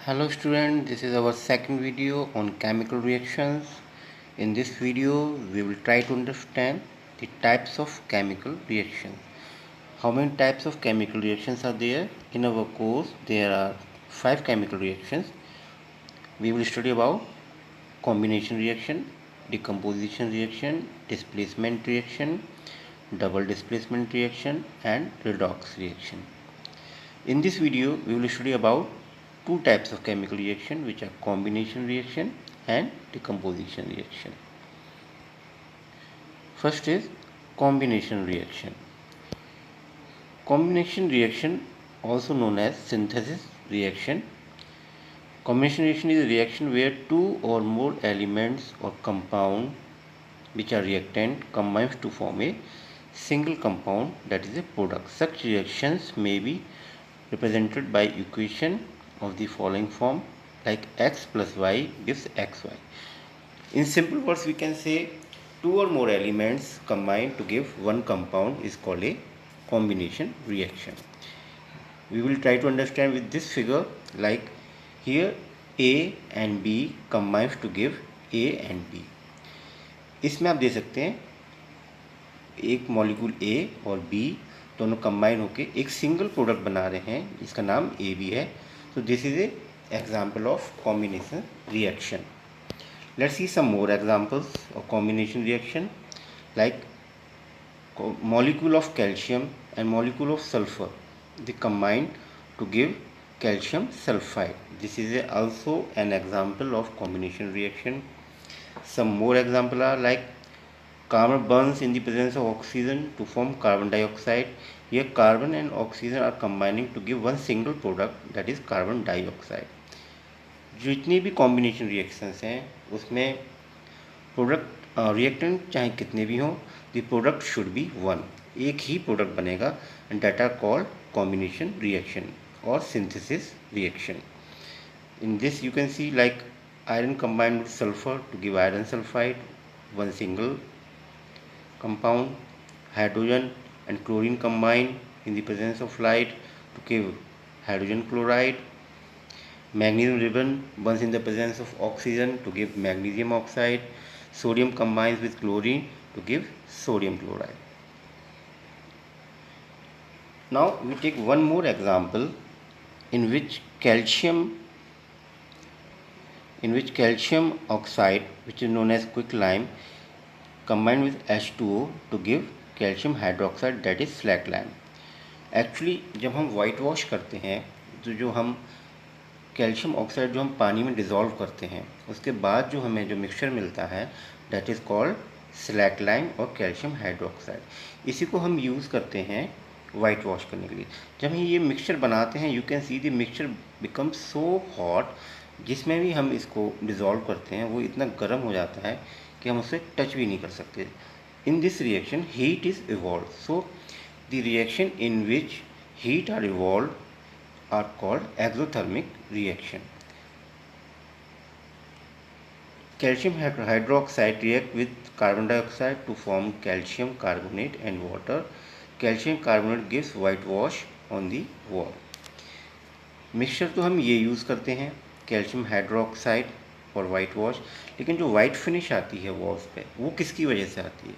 Hello student, this is our second video on chemical reactions. In this video, we will try to understand the types of chemical reactions. How many types of chemical reactions are there? In our course, there are 5 chemical reactions. We will study about combination reaction, decomposition reaction, displacement reaction, double displacement reaction and redox reaction. In this video, we will study about two types of chemical reaction, which are combination reaction and decomposition reaction. First is combination reaction. Combination reaction, also known as synthesis reaction. Combination reaction is a reaction where two or more elements or compound which are reactant combines to form a single compound that is a product. Such reactions may be represented by equation of the following form, like x plus y gives xy. In simple words, we can say two or more elements combined to give one compound is called a combination reaction. We will try to understand with this figure, like here A and B combines to give A and B. इसमें आप दे सकते हैं एक molecule A और B दोनों combine होकर एक single product बना रहे हैं जिसका नाम ए बी है. So this is a example of combination reaction. Let's see some more examples of combination reaction, like molecule of calcium and molecule of sulfur. They combine to give calcium sulfide. This is also an example of combination reaction. Some more examples are like carbon burns in the presence of oxygen to form carbon dioxide. Here carbon and oxygen are combining to give one single product, that is carbon dioxide. जितनी भी combination reactions हैं उसमें product reactant चाहे कितने भी हों, the product should be one. एक ही प्रोडक्ट बनेगा and that are called combination reaction और synthesis reaction. In this you can see like iron combined with sulfur to give iron sulfide, one single compound. Hydrogen and chlorine combine in the presence of light to give hydrogen chloride. Magnesium ribbon burns in the presence of oxygen to give magnesium oxide. Sodium combines with chlorine to give sodium chloride. Now we take one more example in which calcium oxide, which is known as quicklime, combined with H2O to give calcium hydroxide, that is slaked lime. Actually जब हम white wash करते हैं तो जो हम calcium oxide जो हम पानी में डिज़ोल्व करते हैं उसके बाद जो हमें जो मिक्सचर मिलता है दैट इज़ कॉल्ड स्लैकलाइम और कैल्शियम हाइड्रोक्साइड. इसी को हम यूज़ करते हैं वाइट वॉश करने के लिए. जब हम ये मिक्सचर बनाते हैं you can see the mixture become so hot, जिसमें भी हम इसको डिज़ोल्व करते हैं वो इतना गर्म हो जाता है कि हम उससे टच भी नहीं कर सकते. In this reaction, heat is evolved. So, the reaction in which heat are evolved are called exothermic reaction. Calcium hydroxide react with carbon dioxide to form calcium carbonate and water. Calcium carbonate gives whitewash on the wall. Mixture तो हम ये use करते हैं calcium hydroxide और white wash, लेकिन जो white finish आती है वॉल्स पे वो किसकी वजह से आती है?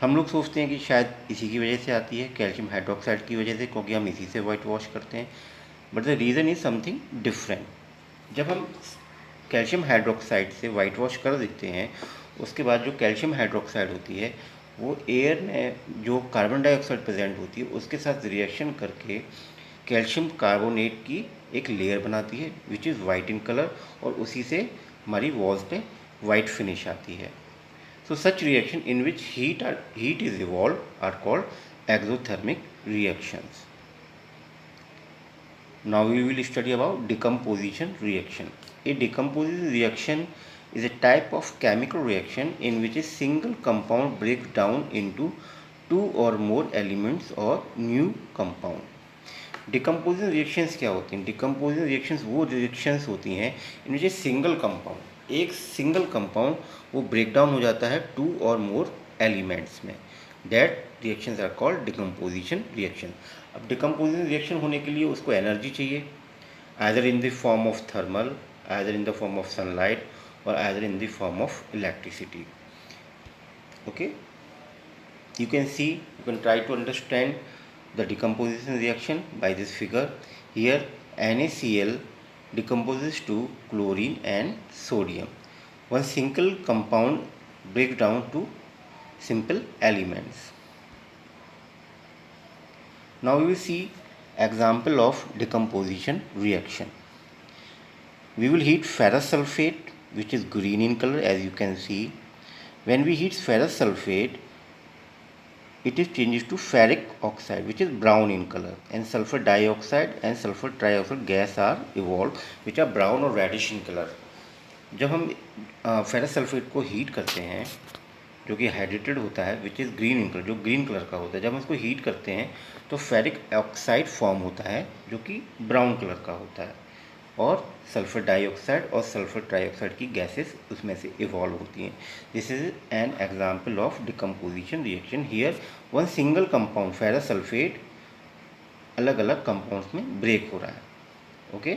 हम लोग सोचते हैं कि शायद इसी की वजह से आती है, कैल्शियम हाइड्रोक्साइड की वजह से, क्योंकि हम इसी से वाइट वॉश करते हैं. But the reason is something different. जब हम कैल्शियम हाइड्रोक्साइड से वाइट वॉश कर देते हैं उसके बाद जो कैल्शियम हाइड्रोक्साइड होती है वो एयर में जो कार्बन डाइऑक्साइड प्रेजेंट होती है उसके साथ रिएक्शन करके कैल्शियम कार्बोनेट की एक लेयर बनाती है which is white in colour, और उसी से हमारी वॉल्स पे वाइट फिनिश आती है. So such reaction in which heat is evolve are called exothermic reactions. Now we will study about decomposition reaction. A decomposition reaction is a type of chemical reaction in which a single compound breaks down into two or more elements or new compound. Decomposition reactions क्या होती हैं? Decomposition reactions वो reactions होती हैं in which एक single compound वो break down हो जाता है टू और मोर एलिमेंट्स में. That reactions are called decomposition reaction. अब डिकम्पोजिशन रिएक्शन होने के लिए उसको एनर्जी चाहिए. either in the form of thermal, either in the form of sunlight, or either in the form of electricity. Okay, you can see, you can try to understand the decomposition reaction by this figure. Here NaCl decomposes to chlorine and sodium. One single compound breaks down to simple elements. Now we will see example of decomposition reaction. We will heat ferrous sulfate, which is green in color, as you can see. When we heat ferrous sulfate, it is changed to ferric oxide, which is brown in color, and sulfur dioxide and sulfur trioxide gas are evolved, which are brown or reddish in color. जब हम ferrous sulphate को heat करते हैं, जो कि hydrated होता है, which is green in colour, जो ग्रीन कलर का होता है, जब हम इसको हीट करते हैं तो फेरिक ऑक्साइड फॉर्म होता है, जो कि ब्राउन कलर का होता है, और सल्फर डाइऑक्साइड और सल्फर ट्राइऑक्साइड की गैसेस उसमें से इवॉल्व होती हैं. This is an example of decomposition reaction. Here one single compound ferrous sulphate अलग अलग कंपाउंड्स में ब्रेक हो रहा है. Okay,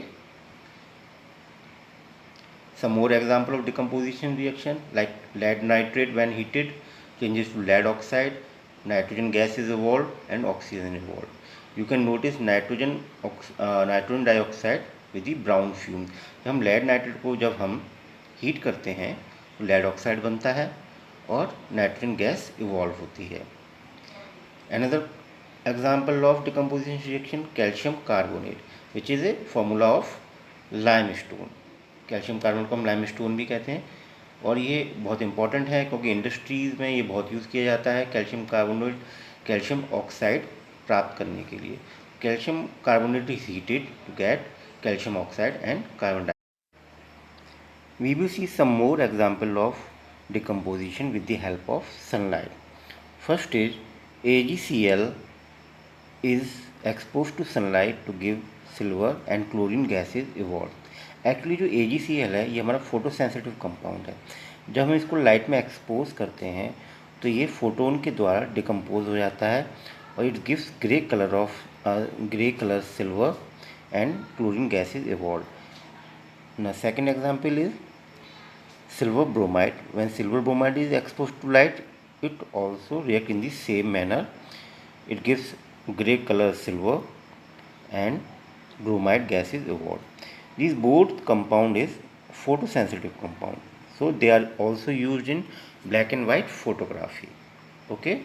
some more example of decomposition reaction, like lead nitrate when heated changes to lead oxide, nitrogen gas is evolved and oxygen evolved. You can notice nitrogen dioxide with the brown fumes. जब हम lead nitrate को जब हम heat करते हैं तो lead oxide बनता है और nitrogen gas evolve होती है. Another example of decomposition reaction, calcium carbonate, which is a formula of limestone. Calcium carbonate को हम लाइमस्टोन भी कहते हैं, और ये बहुत इंपॉर्टेंट है क्योंकि इंडस्ट्रीज़ में ये बहुत यूज़ किया जाता है कैल्शियम कार्बोनेट, कैल्शियम ऑक्साइड प्राप्त करने के लिए. Calcium carbonate is heated to get calcium oxide and carbon dioxide. We will see some more example of decomposition with the help of sunlight. First is AgCl is exposed to sunlight to give silver and chlorine gases evolved. Actually जो AgCl है ये हमारा photo sensitive compound है. जब हम इसको light में expose करते हैं तो ये फोटोन के द्वारा डिकम्पोज हो जाता है और it gives grey colour silver and chlorine gases evolve. ना second example is silver bromide. When silver bromide is expose to light it also react in the same manner. It gives gray color silver and bromide gas is evolved. These both compound is photosensitive compound, so they are also used in black and white photography. Okay,